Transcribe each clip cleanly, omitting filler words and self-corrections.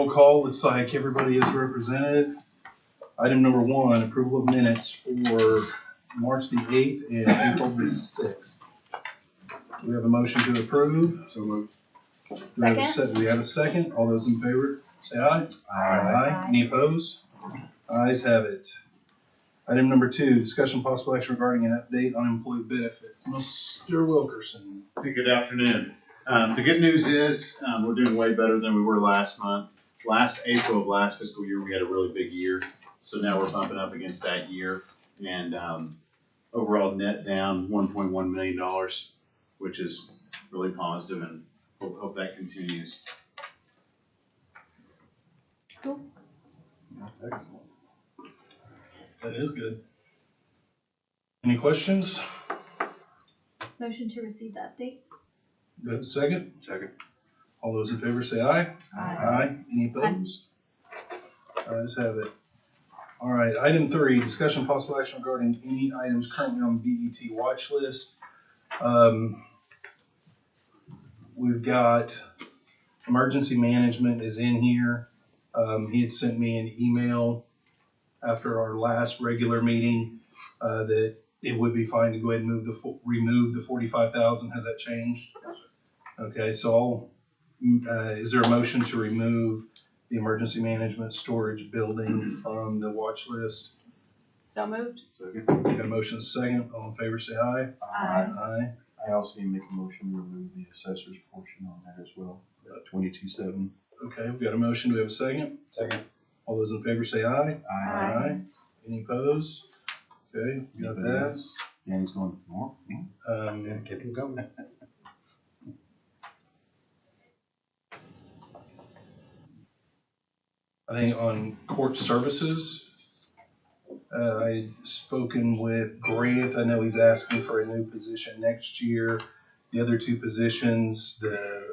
Roll call, looks like everybody is represented. Item number 1, approval of minutes for March the 8th and April the 6th. Do we have a motion to approve? So moved. Do we have a second? All those in favor, say aye. Aye. Any opposed? Ayes have it. Item number 2, discussion possible action regarding an update on employee benefits. Mr. Wilkerson. Hey, good afternoon. The good news is we're doing way better than we were last month. Last April of last fiscal year, we had a really big year. So now we're bumping up against that year. And overall net down $1.1 million, which is really positive, and hope that continues. Cool. That's excellent. That is good. Any questions? Motion to receive the update. Do we have a second? Second. All those in favor say aye. Aye. Any opposed? Ayes have it. All right, item 3, discussion possible action regarding any items currently on the BET watch list. We've got emergency management is in here. He had sent me an email after our last regular meeting that it would be fine to go ahead and remove the 45,000. Has that changed? Okay, so is there a motion to remove the emergency management storage building from the watch list? So moved. Second. Got a motion second. All in favor say aye. Aye. Aye. I also need to make a motion to remove the assessor's portion on that as well, 22.7. Okay, we've got a motion. Do we have a second? Second. All those in favor say aye. Aye. Any opposed? Okay, we got that. And he's going, more? Keep him going. I think on court services, I'd spoken with Grant. I know he's asking for a new position next year. The other 2 positions, the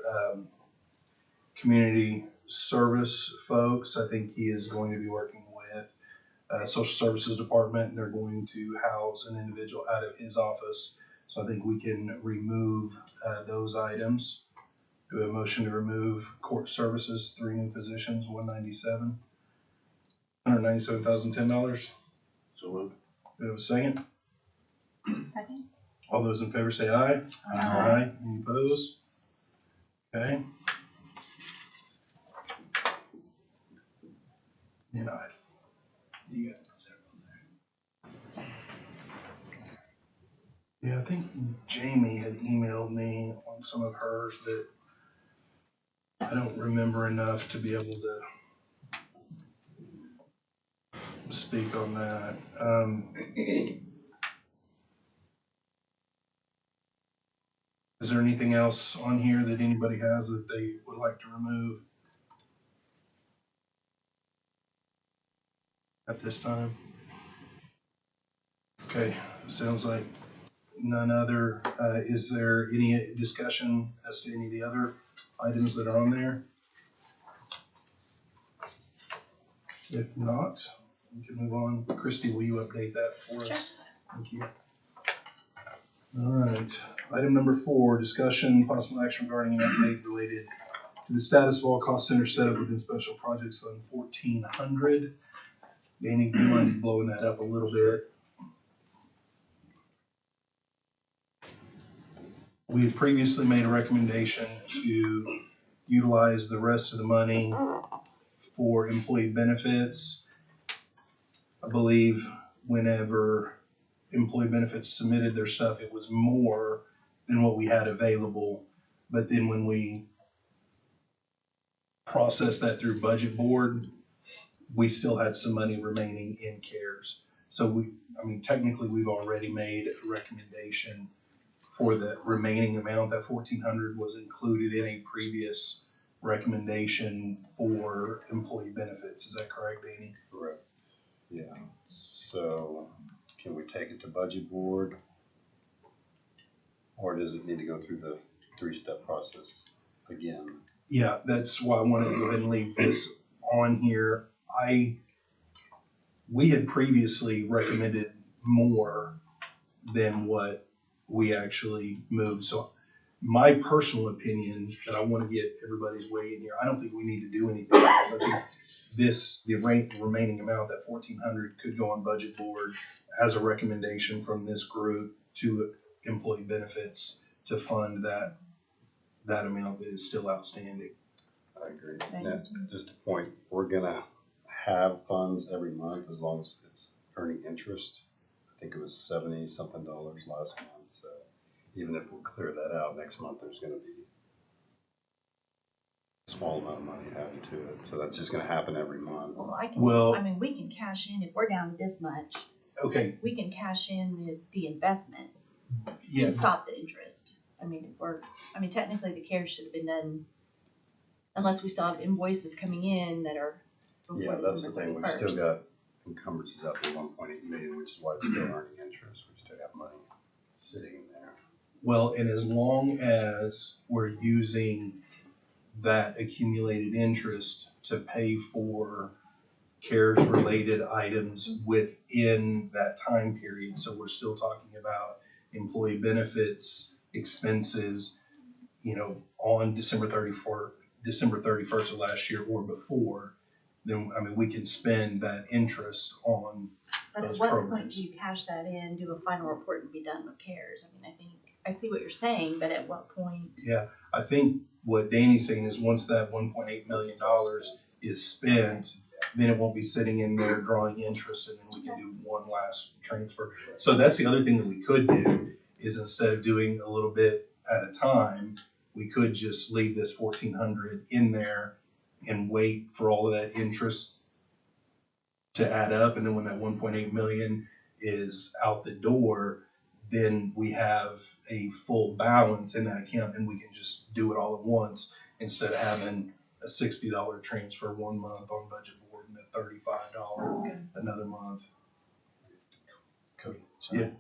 community service folks, I think he is going to be working with social services department, and they're going to house an individual out of his office. So I think we can remove those items. Do we have a motion to remove court services, 3 new positions, $197,010? So moved. Do we have a second? Second. All those in favor say aye. Aye. Any opposed? Okay. You know, you got several there. Yeah, I think Jamie had emailed me on some of hers that I don't remember enough to be able to speak on that. Is there anything else on here that anybody has that they would like to remove at this time? Okay, sounds like none other. Is there any discussion as to any of the other items that are on there? If not, we can move on. Christy, will you update that for us? Sure. Thank you. All right. Item number 4, discussion, possible action regarding an update related to the status of all cost center setup within Special Projects Fund 1400. Danny, do you mind blowing that up a little bit? We had previously made a recommendation to utilize the rest of the money for employee benefits. I believe whenever employee benefits submitted their stuff, it was more than what we had available. But then when we processed that through budget board, we still had some money remaining in CARES. So technically we've already made a recommendation for the remaining amount. That 1,400 was included in a previous recommendation for employee benefits. Is that correct, Danny? Correct. Yeah. So can we take it to budget board, or does it need to go through the 3-step process again? Yeah, that's why I wanted to go ahead and leave this on here. We had previously recommended more than what we actually moved. So My personal opinion, and I want to get everybody's weight in here, I don't think we need to do anything else. I think the remaining amount, that 1,400, could go on budget board as a recommendation from this group to employee benefits to fund that amount that is still outstanding. I agree. Thank Now, you. just a point, we're gonna have funds every month as long as it's earning interest. I think it was $70-something last month, so even if we clear that out next month, there's gonna be a small amount of money added to it. So that's just gonna happen every month. Well- I mean, we can cash in, if we're down to this much, Okay, we can cash in the investment yeah, to stop the interest. I mean, technically the CARES should have been done, unless we still have invoices coming in that are before Yeah, that's the December thing, we've 31st. still got encumbrances out there, 1.8 million, which is why it's still earning interest. We still have money sitting in there. well, and as long as we're using that accumulated interest to pay for CARES related items within that time period. So we're still talking about employee benefits, expenses, on December 31st of last year or before, then, we can spend that interest on But at those what point programs. do you cash that in, do a final report and be done with CARES? I mean, I see what you're saying, but at what point? Yeah, I think what Danny's saying is once that $1.8 million is spent, then it won't be sitting in there drawing interest, and then we can do one last transfer. So that's the other thing that we could do, is instead of doing a little bit at a time, we could just leave this 1,400 in there and wait for all of that interest to add up. And then when that 1.8 million is out the door, then we have a full balance in that account, and we can just do it all at once instead of having a $60 transfer one month on budget board and a $35 another month. Cody, sorry. Yeah.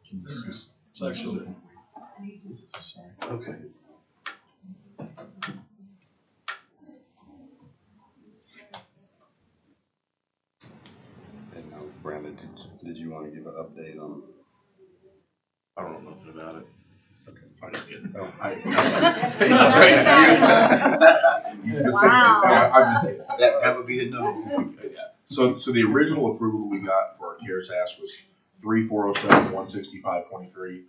Can you just- Sorry. Sorry. Okay. And Brandon, did you want to give an update on? I don't know nothing about it. Okay. I'm just kidding. Oh. Wow. Yeah, I'm just kidding. That would be a no. Yeah. So the original approval we got for our CARES ask was 3,407,165.23.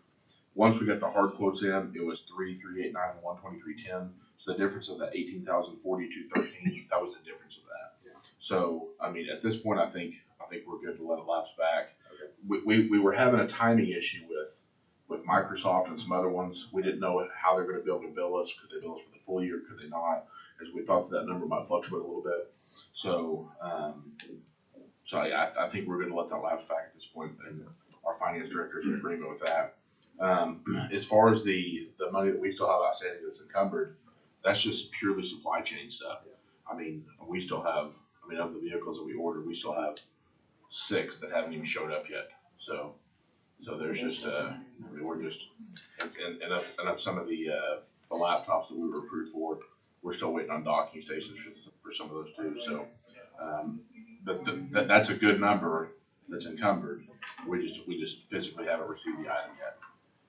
Once we got the hard quotes in, it was 3,389 and 123.10. So the difference of that 18,042.13, that was the difference of that. Yeah. So at this point, I think we're good to let it lapse back. Okay. We were having a timing issue with Microsoft and some other ones. We didn't know how they're going to be able to bill us. Could they bill us for the full year? Could they not? As we thought that number might fluctuate a little bit. So, I think we're going to let that lapse back at this point, and our finance director is in agreement with that. As far as the money that we still have outstanding that's encumbered, that's just purely supply chain stuff. We still have, of the vehicles that we ordered, we still have 6 that haven't even showed up yet. So there's just, we're just, and up some of the laptops that we were approved for, we're still waiting on docking stations for some of those too. So, but that's a good number that's encumbered. We just physically haven't received the item yet.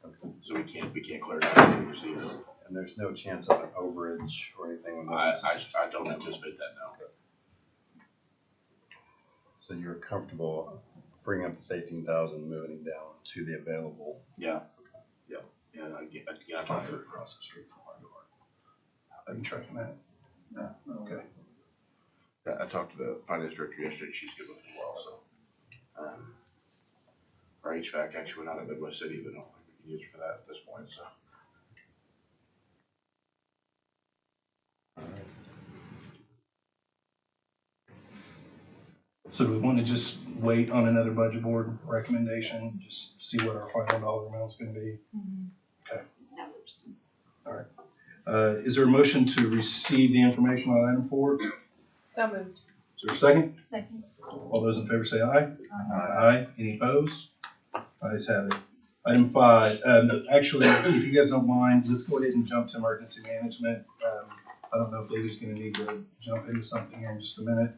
Okay. So we can't clear it out until we receive it. And there's no chance of an overage or anything with I those? don't anticipate that, no. So you're comfortable freeing up this 18,000, moving it down to the available? Yeah. And again, I talked to Across the street from our door. Are you tracking that? No. Okay. I talked to the finance director yesterday. She's good with it as well. So, our HVAC actually went out of Midwest City, but I don't think we can use it for that at this point. So, So do we want to just wait on another budget board recommendation, just see what our final dollar amount's going to be? Okay. That works. Is there a motion to receive the information on item 4? Is So moved. there a second? Second. All those in favor say aye. Aye. Any opposed? Ayes have it. Item 5, actually, if you guys don't mind, let's go ahead and jump to emergency management. I don't know if David's going to need to jump into something here in just a minute.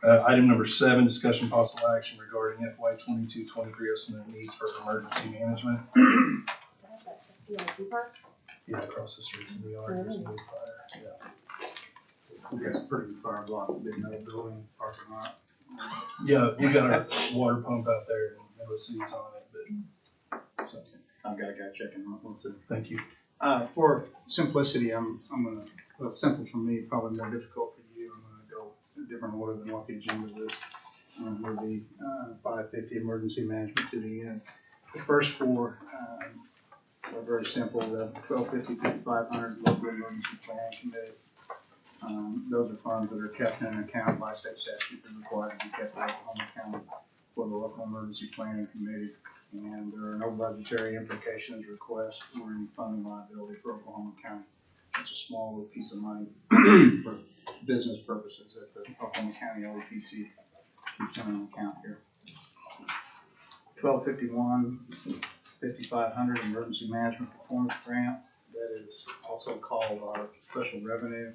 Item number 7, discussion possible action regarding FY 22-23 estimate needs for emergency management. Is that the CIP part? Yeah, across the street from the yard, there's a big fire, yeah. We got a pretty fire block, a big metal building, parking lot. Yeah, we got our water pump out there and OC's on it, but, I've got a guy checking on it, we'll see. thank you. For simplicity, I'm gonna, well, simple for me, probably more difficult for you. I'm gonna go in a different order than what the agenda is. With the 550 emergency management to the end. The first four are very simple. The 1250, 5500 local emergency planning committee. Those are funds that are kept in an account by state statute and required to be kept in Oklahoma County for the local emergency planning committee. And there are no budgetary implications, requests, or any funding liability for Oklahoma County. It's a small little piece of money for business purposes that the Oklahoma County OEPC keeps in an account here. 1251, 5500 emergency management performance grant. That is also called our special revenue.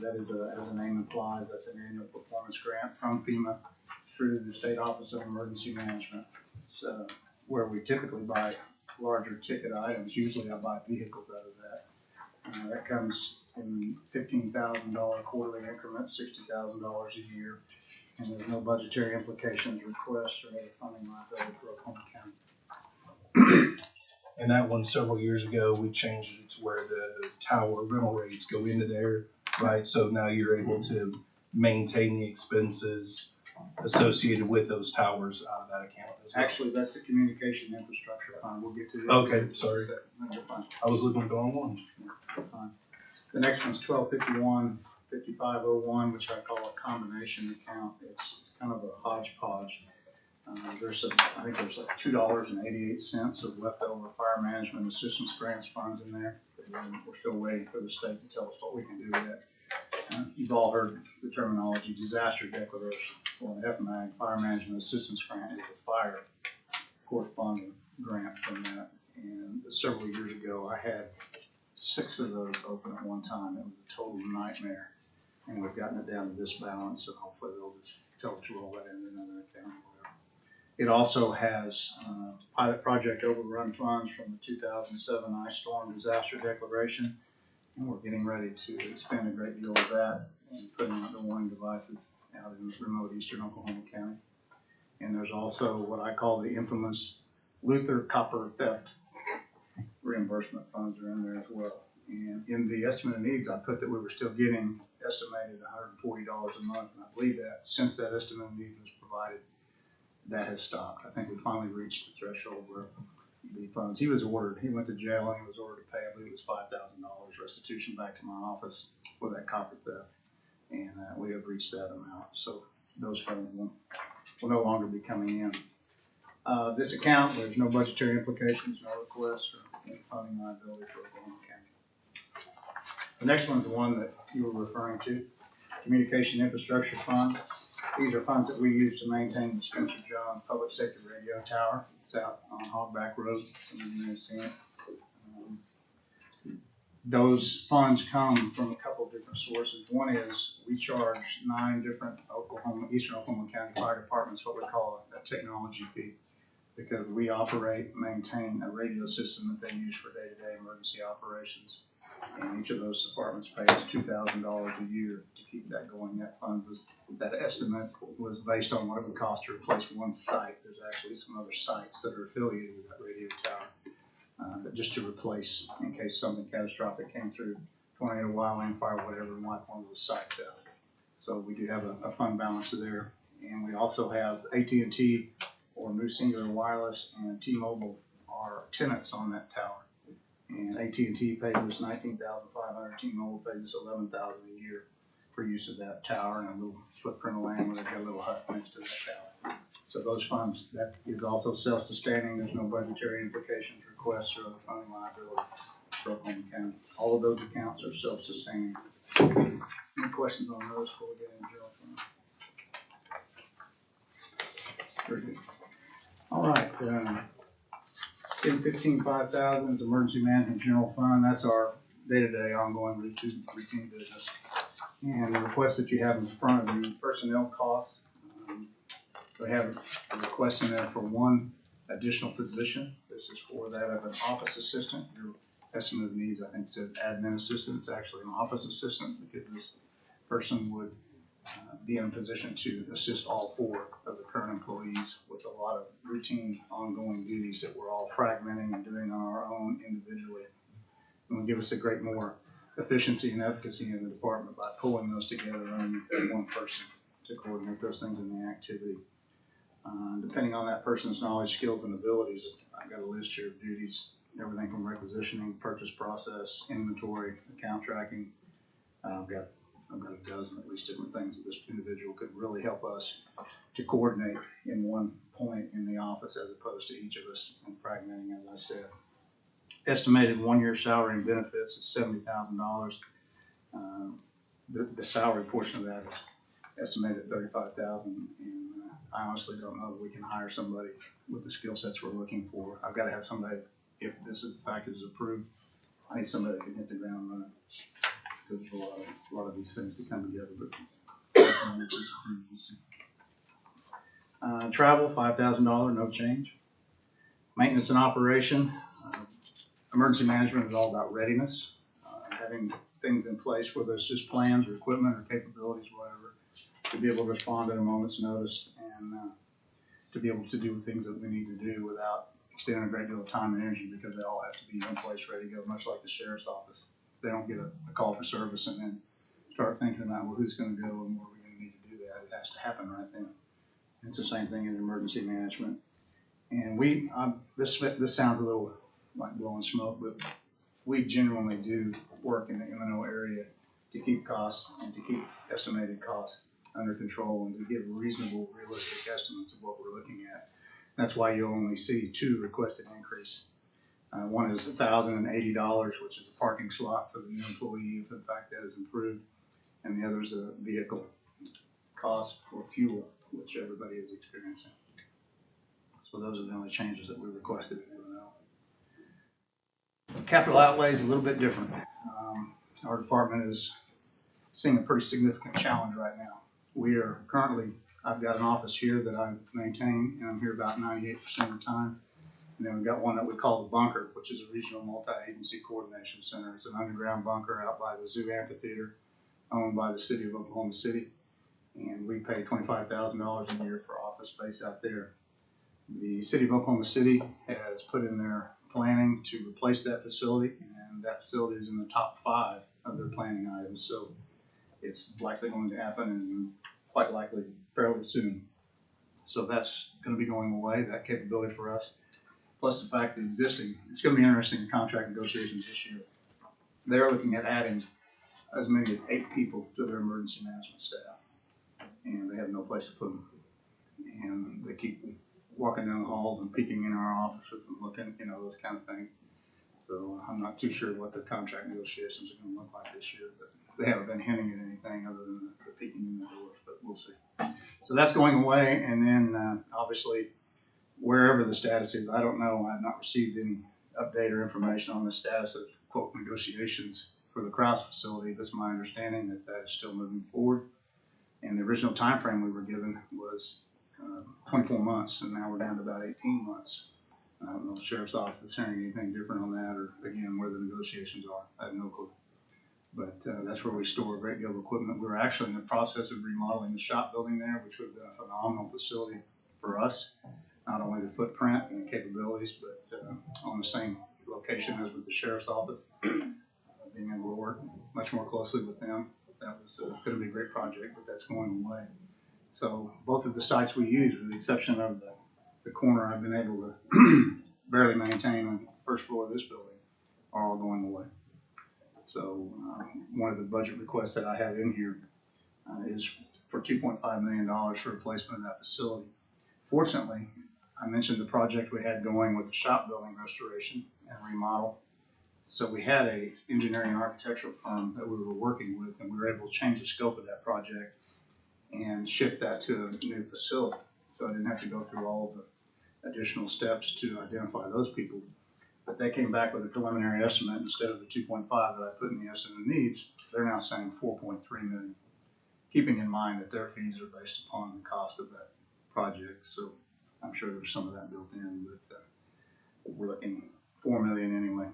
That is, as the name implies, that's an annual performance grant from FEMA through the State Office of Emergency Management. It's where we typically buy larger ticket items. Usually I buy vehicles out of that. That comes in $15,000 quarterly increments, $60,000 a year. And there's no budgetary implications, requests, or other funding liability for Oklahoma County. And that one, several years ago, we changed it to where the tower rental rates go into there, right? So now you're able to maintain the expenses associated with those towers out of that account as well. Actually, that's the communication infrastructure fund. We'll get to that. Okay, sorry. No, you're fine. I was looking at the wrong one. You're fine. The next one's 1251, 5501, which I call a combination account. It's kind of a hodgepodge. There's I think there's like $2.88 of leftover fire management assistance grants funds in there. We're still waiting for the state to tell us what we can do with that. You've all heard the terminology disaster declaration. Well, an FMAG, fire management assistance grant, is a fire corresponding grant from that. And several years ago, I had 6 of those open at one time. It was a total nightmare. And we've gotten it down to this balance, so hopefully they'll just tell us to roll that into another account. It also has pilot project overrun funds from the 2007 ice storm disaster declaration. And we're getting ready to spend a great deal of that and putting out the warning devices out in remote eastern Oklahoma County. And there's also what I call the infamous Luther copper theft reimbursement funds are in there as well. And in the estimate of needs, I put that we were still getting estimated $140 a month. And I believe that since that estimate of needs was provided, that has stopped. I think we finally reached the threshold where the funds, he was ordered, he went to jail and he was ordered to pay, I believe it was $5,000 restitution back to my office for that copper theft. And we have reached that amount. So those funds will no longer be coming in. This account, there's no budgetary implications, no requests or any funding liability for Oklahoma County. The next one's the one that you were referring to, Communication Infrastructure Fund. These are funds that we use to maintain the Spencer John Public Safety Radio Tower. It's out on Hogback Road. Some of you may have seen it. Those funds come from a couple of different sources. One is we charge 9 different Eastern Oklahoma County Fire Departments what we call a technology fee, because we operate and maintain a radio system that they use for day-to-day emergency operations. And each of those departments pays $2,000 a year to keep that going. That estimate was based on what it would cost to replace one site. There's actually some other sites that are affiliated with that radio tower, but just to replace in case something catastrophic came through, tornado, wildland fire, whatever, and wipe one of those sites out. So we do have a fund balance there. And we also have AT&T or New Singular Wireless and T-Mobile are tenants on that tower. And AT&T pays us $19,500. T-Mobile pays us $11,000 a year for use of that tower and a little footprint of land where they've got a little hut next to that tower. So those funds, that is also self-sustaining. There's no budgetary implications, requests, or other funding liability for Oklahoma County. All of those accounts are self-sustaining. Any questions on those before we get into general fund? Very good. All right. 10-15-5000 is Emergency Management General Fund. That's our day-to-day ongoing routine business. And the request that you have in front of you, personnel costs, we have a request in there for one additional position. This is for that of an office assistant. You're estimate of needs, I think it says admin assistant, it's actually an office assistant, because this person would be in a position to assist all 4 of the current employees with a lot of routine ongoing duties that we're all fragmenting and doing on our own individually. It will give us a great more efficiency and efficacy in the department by pulling those together underneath that one person to coordinate those things in the activity. Depending on that person's knowledge, skills, and abilities, I've got a list here of duties, everything from requisitioning, purchase process, inventory, account tracking. I've got a dozen at least different things that this individual could really help us to coordinate in one point in the office as opposed to each of us and fragmenting, as I said. Estimated 1-year salary and benefits is $70,000. The salary portion of that is estimated at $35,000, and I honestly don't know that we can hire somebody with the skill sets we're looking for. I've got to have somebody, if this package is approved, I need somebody that can hit the ground running. Because there's a lot of these things to come together, but travel, $5,000, no change. Maintenance and operation, emergency management is all about readiness, having things in place, whether it's just plans or equipment or capabilities, whatever, to be able to respond at a moment's notice and to be able to do the things that we need to do without extending a great deal of time and energy, because they all have to be in place, ready to go, much like the sheriff's office. They don't get a call for service and then start thinking about, well, who's going to go and where are we going to need to do that. It has to happen right then. It's the same thing in emergency management. And this sounds a little like blowing smoke, but we genuinely do work in the M&O area to keep costs and to keep estimated costs under control and to give reasonable, realistic estimates of what we're looking at. That's why you'll only see 2 requested increase. One is $1,080, which is a parking slot for the new employee, if in fact that is improved, and the other is a vehicle cost for fuel, which everybody is experiencing. So those are the only changes that we requested in M&O. Capital outlay is a little bit different. Our department is seeing a pretty significant challenge right now. We are currently, I've got an office here that I maintain, and I'm here about 98% of the time. And then we've got one that we call the bunker, which is a regional multi-agency coordination center. It's an underground bunker out by the zoo amphitheater, owned by the city of Oklahoma City. And we pay $25,000 a year for office space out there. The city of Oklahoma City has put in their planning to replace that facility, and that facility is in the top 5 of their planning items. So it's likely going to happen, and quite likely fairly soon. So that's going to be going away, that capability for us. Plus the fact that it's going to be interesting in contract negotiations this year. They're looking at adding as many as 8 people to their emergency management staff, and they have no place to put them. And they keep walking down the halls and peeking in our offices and looking, those kind of things. So I'm not too sure what the contract negotiations are going to look like this year, but they haven't been hinting at anything other than the peeking in the doors, but we'll see. So that's going away, and then obviously, wherever the status is, I don't know. I've not received any update or information on the status of quote negotiations for the Krause facility, but it's my understanding that that is still moving forward. And the original time frame we were given was 24 months, and now we're down to about 18 months. I don't know if the sheriff's office is hearing anything different on that, or again, where the negotiations are. I have no clue. But that's where we store a great deal of equipment. We were actually in the process of remodeling the shop building there, which would have been a phenomenal facility for us. Not only the footprint and the capabilities, but on the same location as with the sheriff's office. Being able to work much more closely with them. That was going to be a great project, but that's going away. So both of the sites we use, with the exception of the corner I've been able to barely maintain on the first floor of this building, are all going away. So one of the budget requests that I have in here is for $2.5 million for replacement of that facility. Fortunately, I mentioned the project we had going with the shop building restoration and remodel. So we had a engineering and architectural firm that we were working with, and we were able to change the scope of that project and shift that to a new facility. So I didn't have to go through all of the additional steps to identify those people. But they came back with a preliminary estimate instead of the 2.5 that I put in the estimate of needs. They're now saying 4.3 million, keeping in mind that their fees are based upon the cost of that project. So I'm sure there's some of that built in, but we're looking 4 million anyway.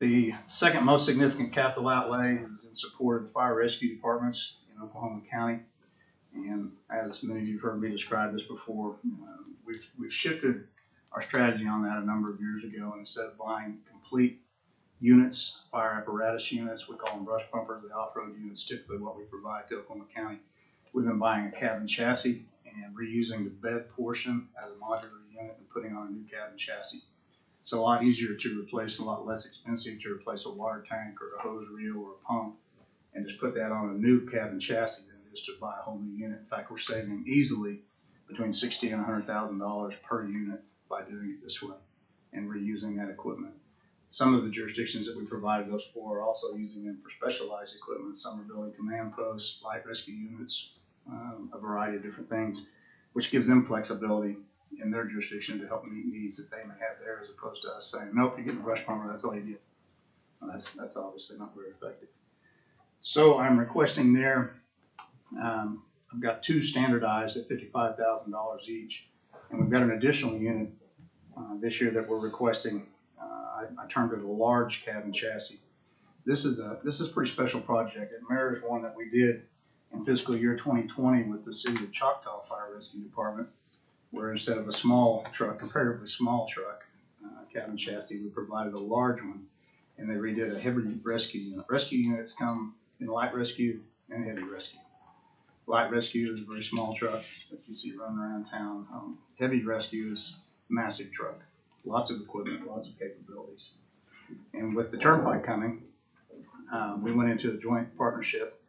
The second most significant capital outlay is in support of the fire rescue departments in Oklahoma County. And as many of you have heard me describe this before, we've shifted our strategy on that a number of years ago. And instead of buying complete units, fire apparatus units, we call them brush pumpers, the off-road units, typically what we provide to Oklahoma County. We've been buying a cabin chassis and reusing the bed portion as a modular unit and putting on a new cabin chassis. It's a lot easier to replace, a lot less expensive to replace a water tank or a hose reel or a pump and just put that on a new cabin chassis than it is to buy a whole new unit. In fact, we're saving easily between $60,000 and $100,000 per unit by doing it this way and reusing that equipment. Some of the jurisdictions that we provided those for are also using them for specialized equipment. Some are building command posts, light rescue units, a variety of different things, which gives them flexibility in their jurisdiction to help meet needs that they may have there, as opposed to us saying, nope, you're getting a brush pumper, that's all you get. Well, that's obviously not very effective. So I'm requesting there, I've got two standardized at $55,000 each, and we've got an additional unit this year that we're requesting. I termed it a large cabin chassis. This is a pretty special project. It mirrors one that we did in fiscal year 2020 with the City of Choctaw Fire Rescue Department, where instead of a small truck, comparatively small truck, cabin chassis, we provided a large one, and they redid a heavy rescue unit. Rescue units come in light rescue and heavy rescue. Light rescue is a very small truck that you see running around town. Heavy rescue is a massive truck, lots of equipment, lots of capabilities. And with the turnpike coming, we went into a joint partnership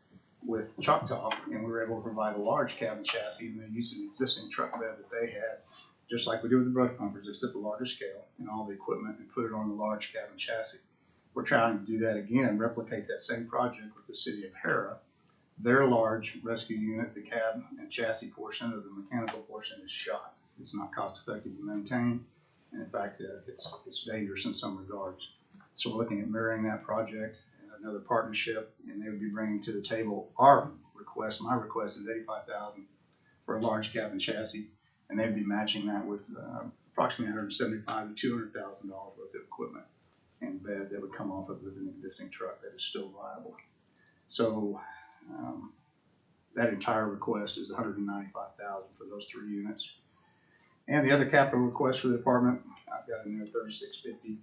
with Choctaw, and we were able to provide a large cabin chassis, and they used an existing truck bed that they had, just like we do with the brush pumpers, except a larger scale and all the equipment, and put it on the large cabin chassis. We're trying to do that again, replicate that same project with the City of Hera. Their large rescue unit, the cab and chassis portion of the mechanical portion is shot. It's not cost effective to maintain, and in fact, it's dangerous in some regards. So we're looking at mirroring that project, another partnership, and they would be bringing to the table our request. My request is $85,000 for a large cabin chassis, and they'd be matching that with approximately $175,000 to $200,000 worth of equipment and bed that would come off of an existing truck that is still viable. So that entire request is $195,000 for those three units. And the other capital request for the department, I've got in there $3,650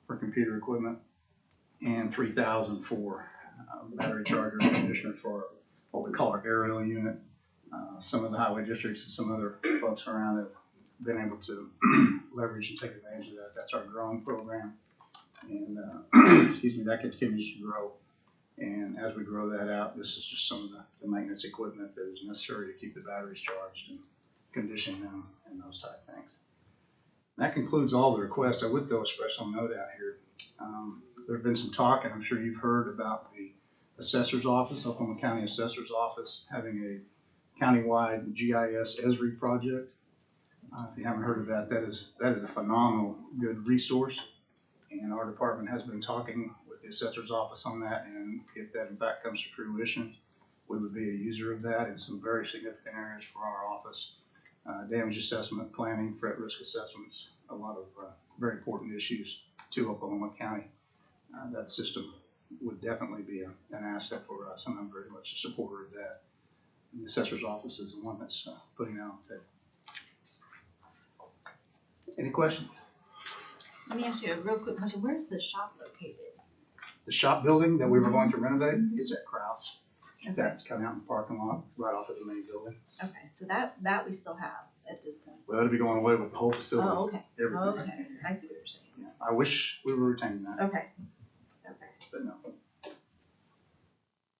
for computer equipment and $3,000 for battery charger and conditioner for what we call our aerial unit. Some of the highway districts and some other folks around have been able to leverage and take advantage of that. That's our drone program, and excuse me, that continues to grow. And as we grow that out, this is just some of the maintenance equipment that is necessary to keep the batteries charged and condition them and those type things. That concludes all the requests. I would throw a special note out here. There have been some talk, and I'm sure you've heard about the assessor's office, Oklahoma County Assessor's Office, having a countywide GIS ESRI project. If you haven't heard of that, that is a phenomenal good resource, and our department has been talking with the assessor's office on that, and if that in fact comes to fruition, we would be a user of that in some very significant areas for our office. Damage assessment, planning, threat risk assessments, a lot of very important issues to Oklahoma County. That system would definitely be an asset for us, and I'm very much a supporter of that. And the assessor's office is the one that's putting that on the table. Any questions? Let me ask you a real quick question. Where's the shop located? The shop building that we were going to renovate is at Kraus. It's coming out in the parking lot right off of the main building. Okay, so that we still have at this point. Well, that'll be going away with the whole facility. Oh, okay. Everything. Okay, I see what you're saying. Yeah. I wish we were retaining that, Okay. Okay, but no.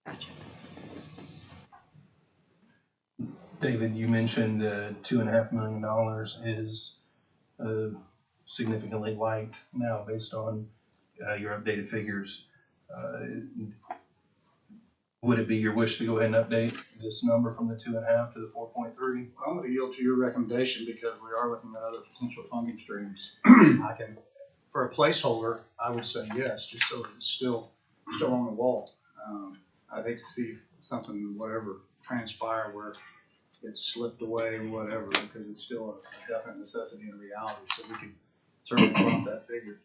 gotcha. David, you mentioned $2.5 million is significantly light now based on your updated figures. Would it be your wish to go ahead and update this number from the 2.5 to the 4.3? I'm going to yield to your recommendation because we are looking at other potential funding streams. I can, for a placeholder, I would say yes, just so that it's still on the wall. I'd hate to see something, whatever, transpire where it's slipped away or whatever, because it's still a definite necessity and reality. So we could certainly bump that figure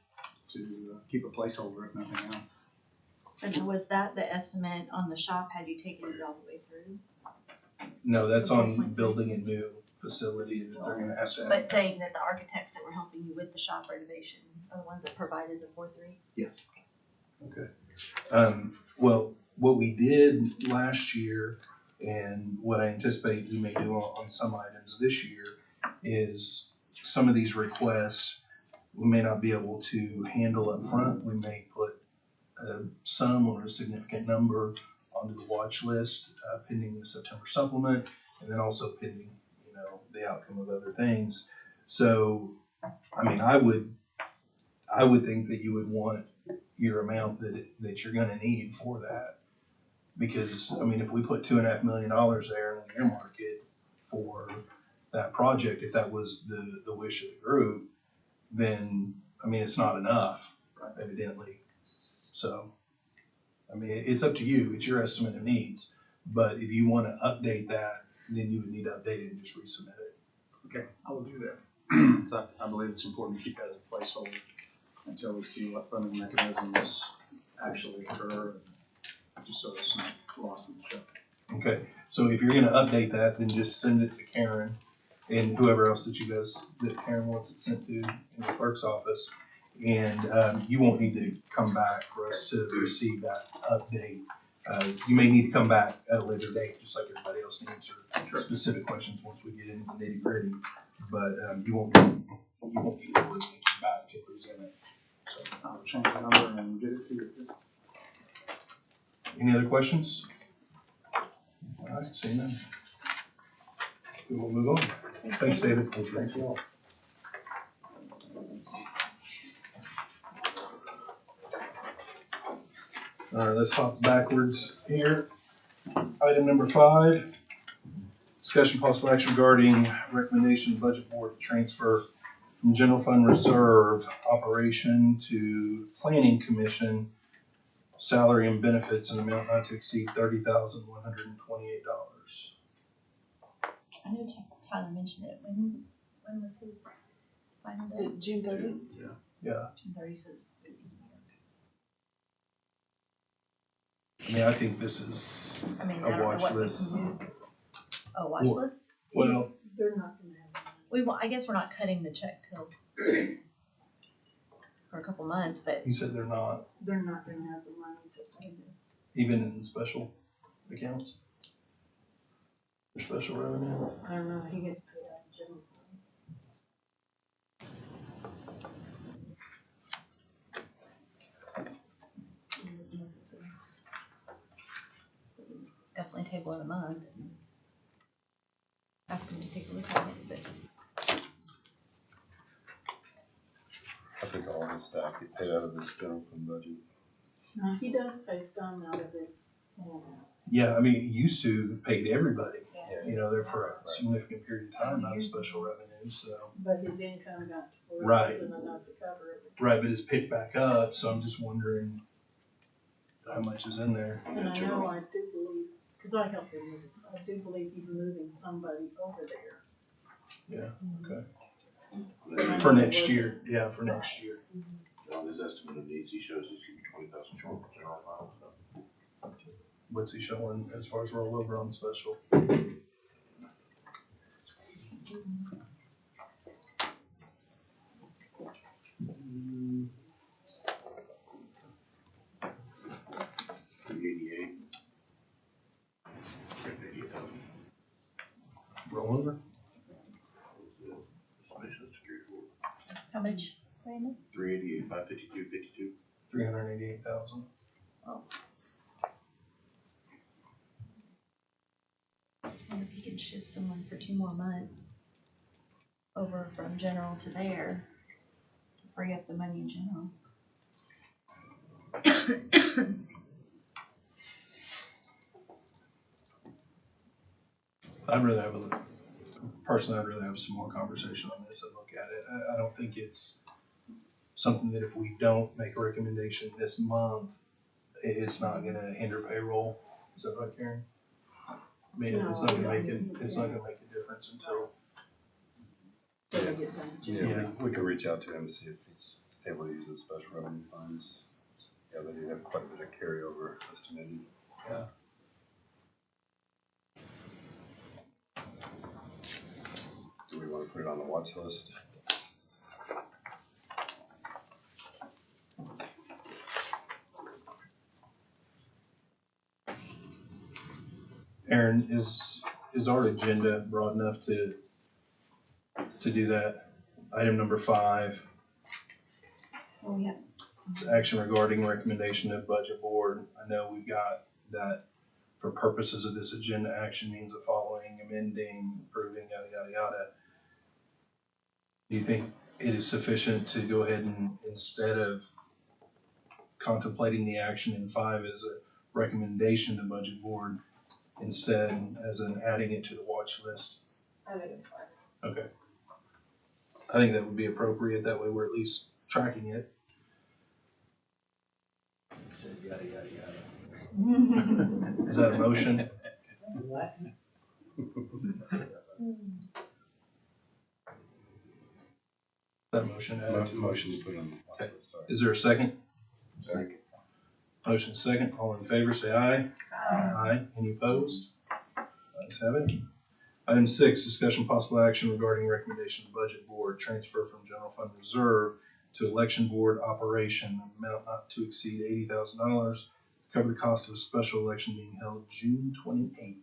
to keep a placeholder if nothing else. And was that the estimate on the shop, had you taken it all the way through? No, that's on building a new facility that they're gonna have to But have. saying that the architects that were helping you with the shop renovation are the ones that provided the 4.3? Yes. Okay. Well, what we did last year and what I anticipate we may do on some items this year is some of these requests we may not be able to handle up front. We may put some or a significant number onto the watch list pending the September supplement, and then also pending, the outcome of other things. So, I mean, I would think that you would want your amount that you're gonna need for that. Because, I mean, if we put $2.5 million there in the earmark it for that project, if that was the wish of the group, then, I mean, it's not enough, evidently. So, I mean, it's up to you. It's your estimate of needs. But if you want to update that, then you would need to update it and just resubmit it. Okay, I will do that. So I believe it's important to keep that as a placeholder until we see what funding mechanisms actually occur, just so it's not lost in the shuffle. Okay, so if you're gonna update that, then just send it to Karen and whoever else that Karen wants it sent to in the clerk's office. And you won't need to come back for us to receive that update. You may need to come back at a later date, just like everybody else needs, or specific questions once we get into the nitty gritty. But you won't need to come back to present it. So, I'll change the number and get it to you. any other questions? All right, seeing none. We will move on. Thanks, David. Thank you all. All right, let's hop backwards here. Item number 5, discussion possible action regarding recommendation of budget board to transfer from general fund reserve operation to planning commission salary and benefits in amount not to exceed $30,128. I know Tyler mentioned it. When was his final Is date? it June 30th? Yeah, June 30, so it's through the I mean, I think this is year. I mean, a I don't know watch what we list. can do. Oh, watch Well- list? Well, They're not gonna have. I guess we're not cutting the check till for a couple months, but you said they're not They're not gonna have the money to pay this. even in special accounts or special revenue. I don't know, he gets paid out of general fund. definitely table in a month. Ask him to take a look at it, but I think all his staff get paid out of this general fund budget. No, he does pay some out of his, Yeah, I mean, it used to pay to everybody, yeah. there for a significant period of time out of special revenue, so. but his income got to where Right. it wasn't enough to cover it. Right, but it's picked back up, so I'm just wondering how much is in there. And I know, I do believe, cause I helped him with this, I do believe he's moving somebody over there. For next year, for next year. On his estimate of needs, he shows he's gonna be 20,000 short for general fund, so. What's he showing as far as rollover on the special? $388. $388,000. Rollover? Social security board. How much, Brandon? 388, 552, 52. 388,000. I wonder if he can shift someone for 2 more months over from general to there, to free up the money in general. I'd rather have some more conversation on this and look at it. I don't think it's something that if we don't make a recommendation this month, it's not gonna hinder payroll. Is that right, Karen? I mean, it's not gonna make a difference until, Till they get done. Yeah, we could reach out to him and see if he's able to use the special revenue funds. Yeah, they do have quite a bit of carryover estimated. Yeah. Do we want to put it on the watch list? Aaron, is our agenda broad enough to do that? Item number 5, Oh, yeah. action regarding recommendation of budget board. I know we've got that for purposes of this agenda, action means the following, amending, approving, yada, yada, yada. Do you think it is sufficient to go ahead and, instead of contemplating the action in 5 as a recommendation to budget board, instead as an adding it to the watch list? I think it's fine. Okay. I think that would be appropriate. That way we're at least tracking it. Yada, yada, yada. Is that a motion? That motion added to the Motion to put it on the watch Okay. list, sorry. Is there a second? Second. Motion second. All in favor, say aye. Aye. Any opposed? Ayes have it. Item 6, discussion possible action regarding recommendation of budget board transfer from general fund reserve to election board operation, amount not to exceed $80,000, to cover the cost of a special election being held June 28th.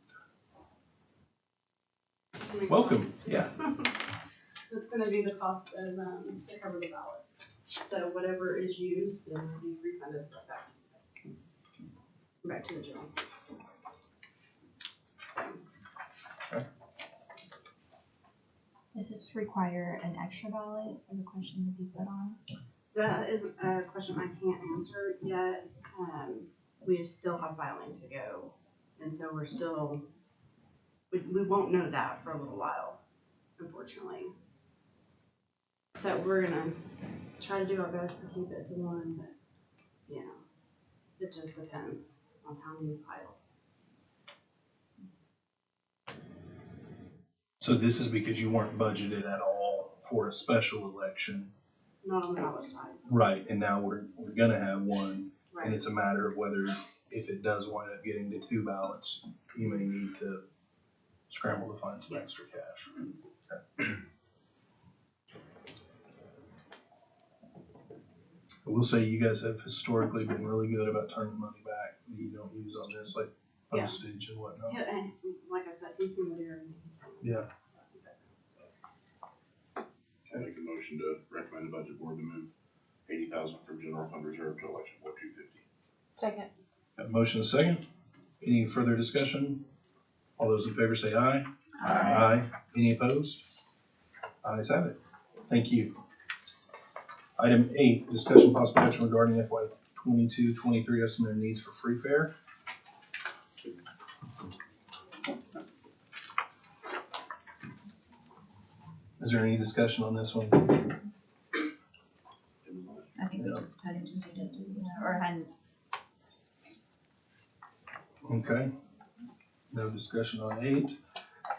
Welcome. Yeah. It's gonna be the cost of, to cover the ballots. So whatever is used, then will be refunded back to you guys. Back to the general. Does this require an extra ballot for the question to be put on? That is a question I can't answer yet. We still have filing to go. And so we're still, we won't know that for a little while, unfortunately. So we're gonna try to do our best to keep it to 1, but, you know, it just depends on how many file. So this is because you weren't budgeted at all for a special election. Not on the ballot side. Right, and now we're gonna have one, and Right. it's a matter of whether, if it does wind up getting to 2 ballots, you may need to scramble to find some extra cash. Okay. I will say you guys have historically been really good about turning money back that you don't use on this, like Yeah. postage and whatnot. Yeah, and like I said, he's in there. Yeah. I'll make a motion to recommend the budget board to move 80,000 from general fund reserve to election board 250. Second. Got a motion and a second. Any further discussion? All those in favor say aye. Aye. Any opposed? Ayes have it. Thank you. Item 8, discussion possible action regarding FY 22-23 estimated needs for free fare. Is there any discussion on this one? I think we just had it or hadn't. Okay. No discussion on 8.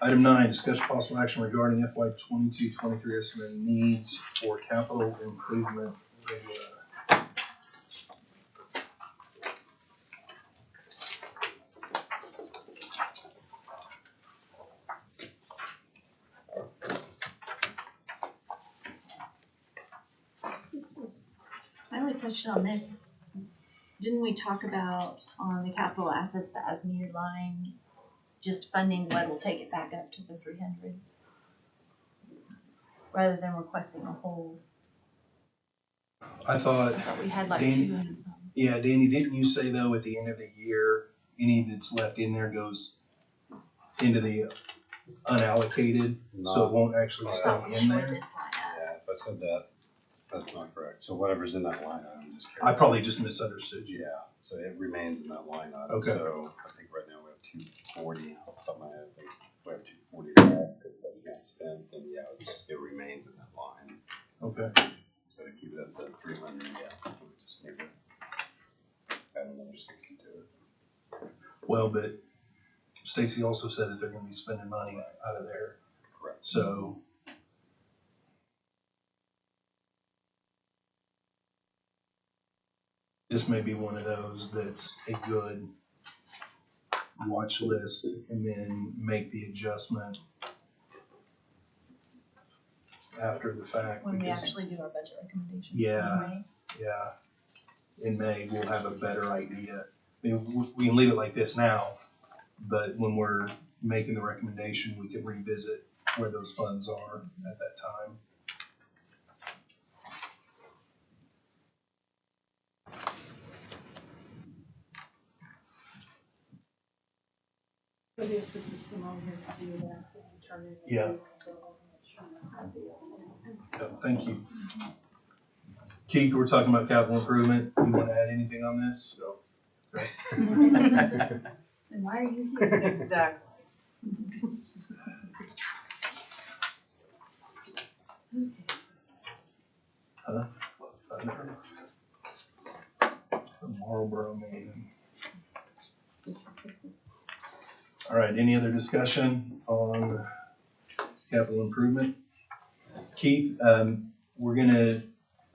Item 9, discussion possible action regarding FY 22-23 estimated needs for capital improvement. My only question on this, didn't we talk about on the capital assets, the as needed line, just funding what will take it back up to the 300? Rather than requesting a whole, I thought, I thought we had like Danny- 200 something. yeah, Danny, didn't you say though at the end of the year, any that's left in there goes into the unallocated, so it won't actually stay Oh, in short there? this line up. Yeah, if I said that, that's not correct. So whatever's in that line item just I carries. probably just misunderstood you. Yeah, so it remains in that line item. Okay. So I think right now we have 240, off the top of my head, I think we have 240 left. If that's not spent, then yeah, it remains in that line. Okay. So to keep it at the 300, yeah, we just need to add another 60 to it. Well, but Stacy also said that they're gonna be spending money out of there, Correct. so. this may be one of those that's a good watch list and then make the adjustment after the fact. When we because- actually do our budget recommendation. Yeah. Anyway. Yeah, in May, we'll have a better idea. I mean, we can leave it like this now, but when we're making the recommendation, we can revisit where those funds are at that time. Maybe I'll put this one on here because you would ask if you turn in. the Yeah. book, so I'll make sure I have the- Yeah, thank you. Keith, we're talking about capital improvement. You want to add anything on this? No. And why are you here? Exactly. Huh? The Marlboro man. All right, any other discussion on capital improvement? Keith,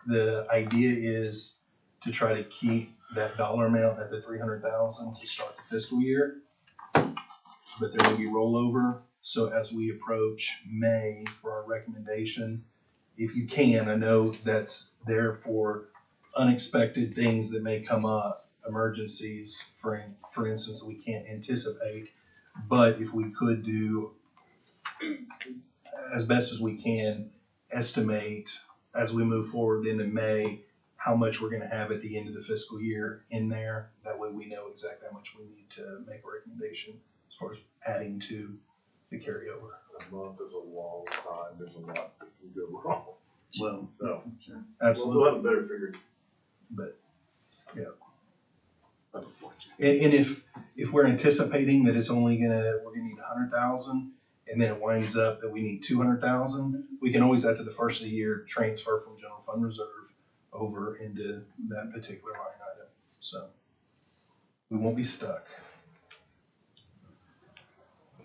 the idea is to try to keep that dollar amount at the 300,000 to start the fiscal year. But there may be rollover, so as we approach May for our recommendation, if you can, I know that's there for unexpected things that may come up, emergencies, for instance, that we can't anticipate. But if we could do, as best as we can, estimate as we move forward into May, how much we're gonna have at the end of the fiscal year in there. That way we know exactly how much we need to make a recommendation as far as adding to the carryover. A month is a long time, there's a lot that can go wrong. Well, So, absolutely. we'll have a better figure. But, yeah. And if we're anticipating that we're gonna need 100,000, and then it winds up that we need 200,000, we can always, after the first of the year, transfer from general fund reserve over into that particular line item. So we won't be stuck.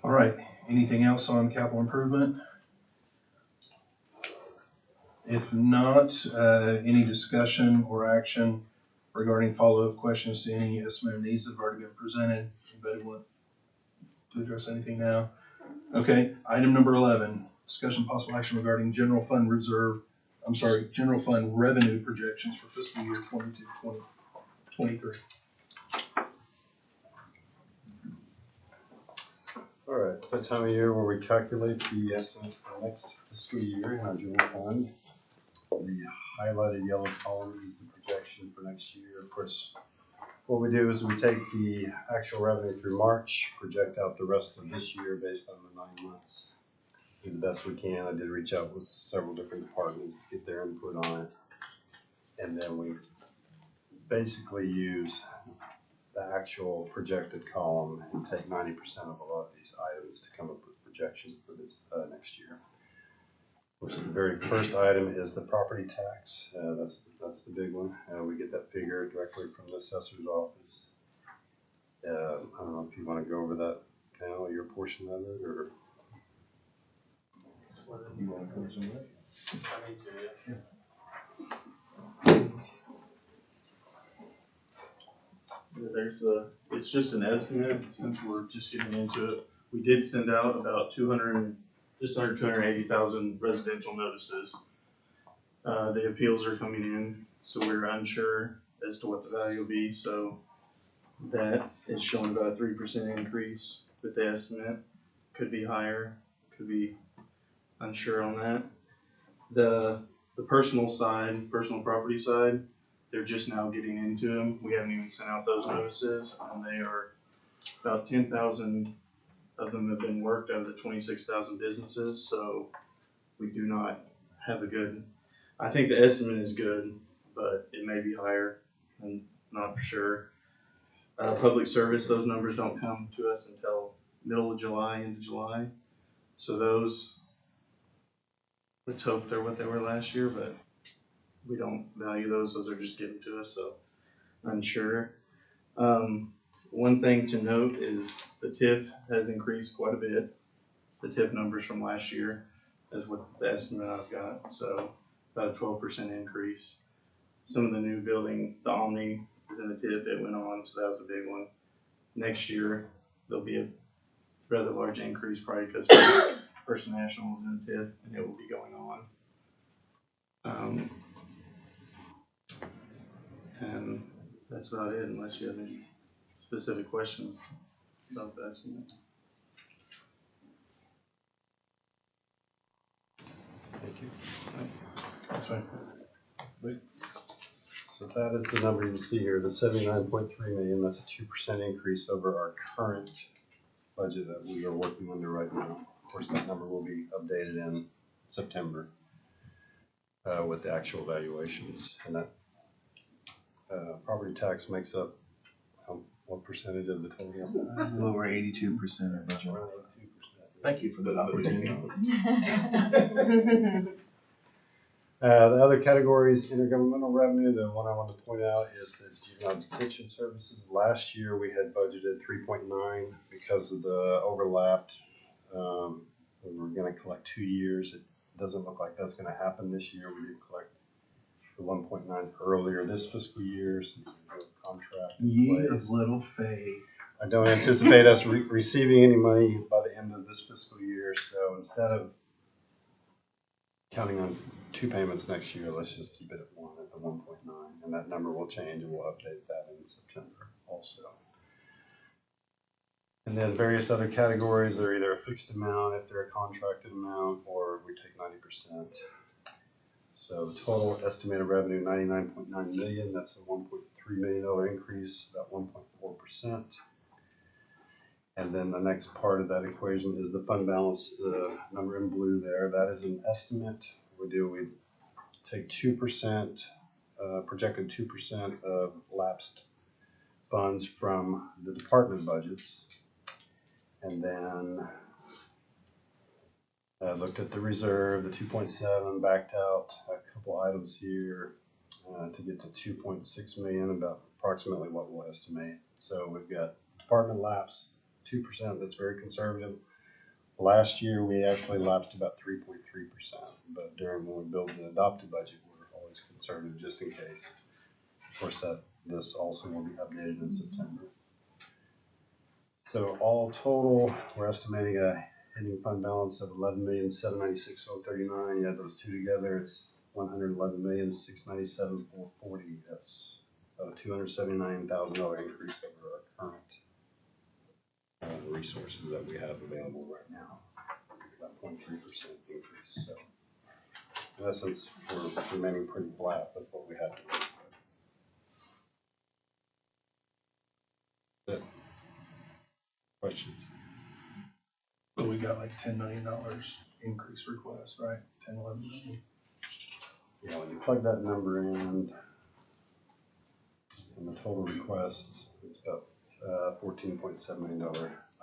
All right, anything else on capital improvement? If not, any discussion or action regarding follow-up questions to any estimated needs that have already been presented? Anybody want to address anything now? Okay, item number 11, discussion possible action regarding general fund revenue projections for fiscal year 22-23. All right, it's that time of year where we calculate the estimate for next fiscal year in our general fund. The highlighted yellow column is the projection for next year. Of course, what we do is we take the actual revenue through March, project out the rest of this year based on the 9 months. Do the best we can. I did reach out with several different departments to get their input on it. And then we basically use the actual projected column and take 90% of a lot of these items to come up with projections for this next year. Which the very first item is the property tax. That's the big one. We get that figure directly from the assessor's office. I don't know if you want to go over that now, your portion of it, or You want to come somewhere? It's just an estimate since we're just getting into it. We did send out about just under 280,000 residential notices. The appeals are coming in, so we're unsure as to what the value will be, so that is showing about a 3% increase with the estimate. Could be higher, could be unsure on that. The personal property side, they're just now getting into them. We haven't even sent out those notices, and they are about 10,000 of them have been worked out of the 26,000 businesses, so we do not have a good, I think the estimate is good, but it may be higher, and not for sure. Public service, those numbers don't come to us until middle of July, into July. So those, let's hope they're what they were last year, but we don't value those. Those are just given to us, so unsure. One thing to note is the TIF has increased quite a bit. The TIF numbers from last year is what the estimate I've got, so about a 12% increase. Some of the new building, the Omni was in the TIF, it went on, so that was a big one. Next year, there'll be a rather large increase, probably because First National is in the TIF, and it will be going on. And that's about it, unless you have any specific questions about that. Thank you. That's fine. So that is the number you see here, the 79.3 million. That's a 2% increase over our current budget that we are working under right now. Of course, that number will be updated in September with the actual valuations. And that property tax makes up what percentage of the total? A little over 82% of budget. Thank you for that opportunity. The other categories, intergovernmental revenue, the one I want to point out is the juvenile detention services. Last year we had budgeted 3.9 because of the overlapped. We were going to collect 2 years. It doesn't look like that's going to happen this year. We did collect the 1.9 earlier this fiscal year since we have a contract in place. Little Faye. I don't anticipate us receiving any money by the end of this fiscal year. So instead of counting on 2 payments next year, let's just keep it at 1 at the 1.9, and that number will change, and we'll update that in September also. And then various other categories are either a fixed amount if they're a contracted amount, or we take 90%. So total estimated revenue 99.9 million. That's a $1.3 million increase, about 1.4%. And then the next part of that equation is the fund balance, the number in blue there. That is an estimate. We take 2%, projected 2% of lapsed funds from the department budgets. And then looked at the reserve, the 2.7, backed out a couple items here to get to 2.6 million, about approximately what we'll estimate. So we've got department lapse, 2%, that's very conservative. Last year, we actually lapsed about 3.3%, but when we build the adopted budget, we're always conservative just in case. Of course, this also will be updated in September. So all total, we're estimating a ending fund balance of 11,796,039. You add those two together, it's 111,697,440. That's about a $279,000 increase over our current resources that we have available right now, about 0.3% increase. So in essence, we're remaining pretty flat with what we have to work with. Good. Questions? But we got like $10 million increase request, right? 10, 11 million. Yeah, when you plug that number in, and the total requests, it's about $14.7 million.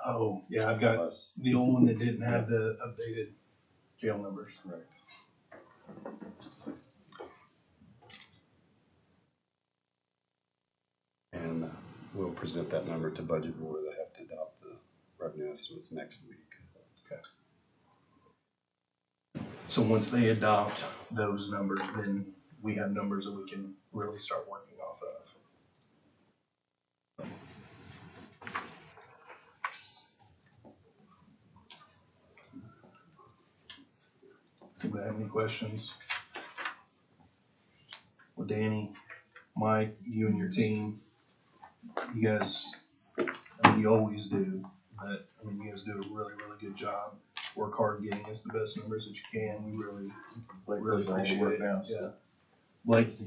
Oh, yeah, I've got Plus. the old one that didn't have the updated jail numbers. Correct. And we'll present that number to budget board. They have to adopt the revenue estimates next week. Okay. So once they adopt those numbers, then we have numbers that we can really start working off of. Does anybody have any questions? Well, Danny, Mike, you and your team, you guys, I mean, you always do, but I mean, you guys do a really, really good job. Work hard getting us the best numbers that you can. We really appreciate it. Yeah. Blake,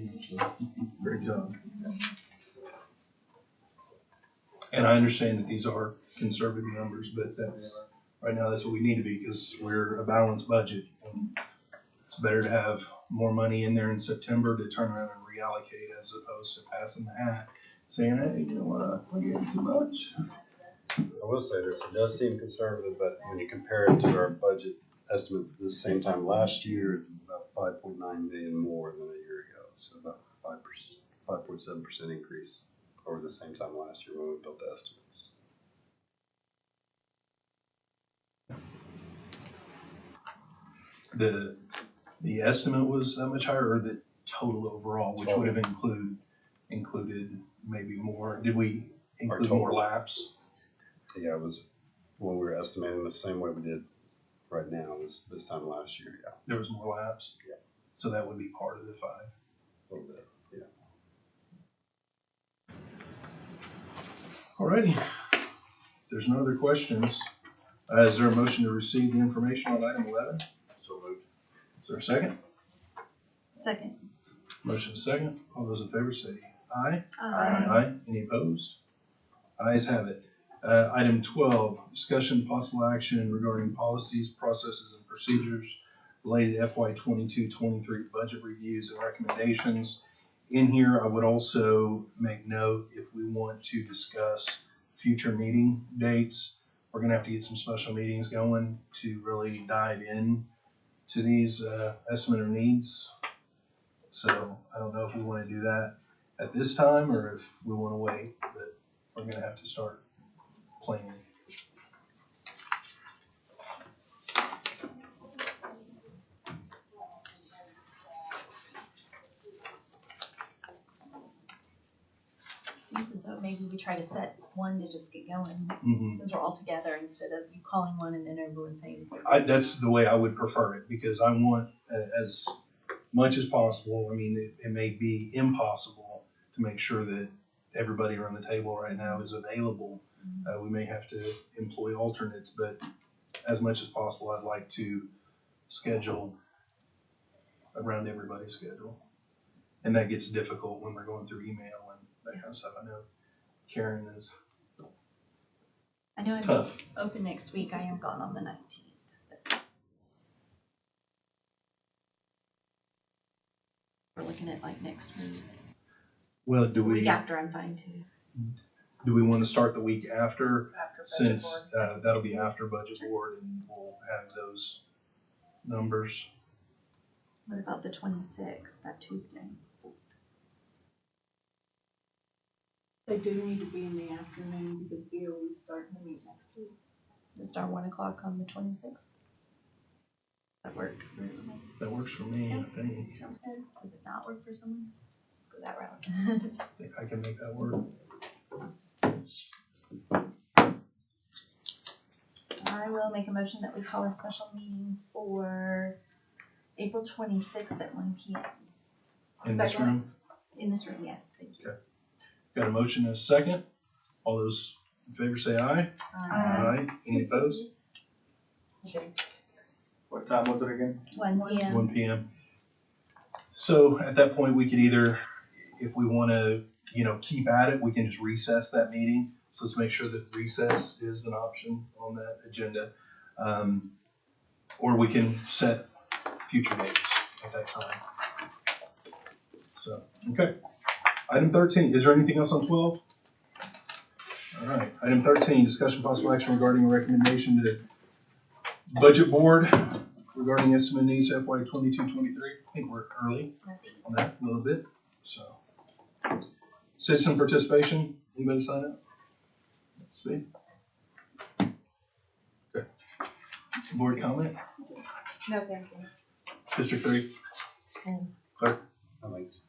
great job. And I understand that these are conservative numbers, but that's, right now, that's what we need to be, because we're a balanced budget. And it's better to have more money in there in September to turn around and reallocate as opposed to passing the hat, saying, hey, you know what, we're getting too much. I will say this, it does seem conservative, but when you compare it to our budget estimates this same time last year, it's about 5.9 million more than a year ago. So about 5.7% increase over the same time last year when we built the estimates. The estimate was that much higher, or the total overall, which would have included included maybe more. Did we include total. more laps? Yeah, it was when we were estimating the same way we did right now, this time last year, yeah, There was more laps? Yeah. So that would be part of the 5. a little bit, yeah. Alrighty. If there's no other questions, is there a motion to receive the information on item 11? So moved. Is there a second? Second. Motion second. All those in favor say aye. Aye. Any opposed? Ayes have it. Item 12, discussion possible action regarding policies, processes, and procedures related to FY 22-23 budget reviews and recommendations. In here, I would also make note if we want to discuss future meeting dates, we're gonna have to get some special meetings going to really dive in to these estimate of needs. So I don't know if we want to do that at this time or if we want to wait, but we're gonna have to start planning. Seems as though maybe we try to set one to just get going, Mhm. since we're all together, instead of you calling one and then everyone saying. That's the way I would prefer it, because I want as much as possible. I mean, it may be impossible to make sure that everybody around the table right now is available. We may have to employ alternates, but as much as possible, I'd like to schedule around everybody's schedule. And that gets difficult when we're going through email and that kind of stuff. I know Karen is, I know it's I'm tough. open next week, I am gone on the 19th. We're looking at like next week. Well, The week after I'm fine too. do we want to start the week after? After budget Since board. that'll be after budget board and we'll have those numbers. What about the 26th, that Tuesday? They do need to be in the afternoon because BOE starting to meet next week. Just our 1 o'clock on the 26th? That work for everyone? That works for me, I think. Sounds good. Does it not work for someone? Let's go that route. I think I can make that work. I will make a motion that we call a special meeting for April 26th at 1 p.m. In this Second. room, In this room, yes, thank you. got a motion and a second. All those in favor say aye. Aye. Any opposed? What time was it again? 1 p.m. 1 p.m. So at that point, we could either, if we want to, keep at it, we can just recess that meeting. So let's make sure that recess is an option on that agenda. Or we can set future dates at that time. So, okay. Item 13, is there anything else on 12? All right, item 13, discussion possible action regarding a recommendation to budget board regarding estimate needs FY 22-23. I think we're early on that a little bit, so. Citizen participation, anybody sign up? Speak. Okay. Board comments? No, thank you. District 3, clerk. No thanks.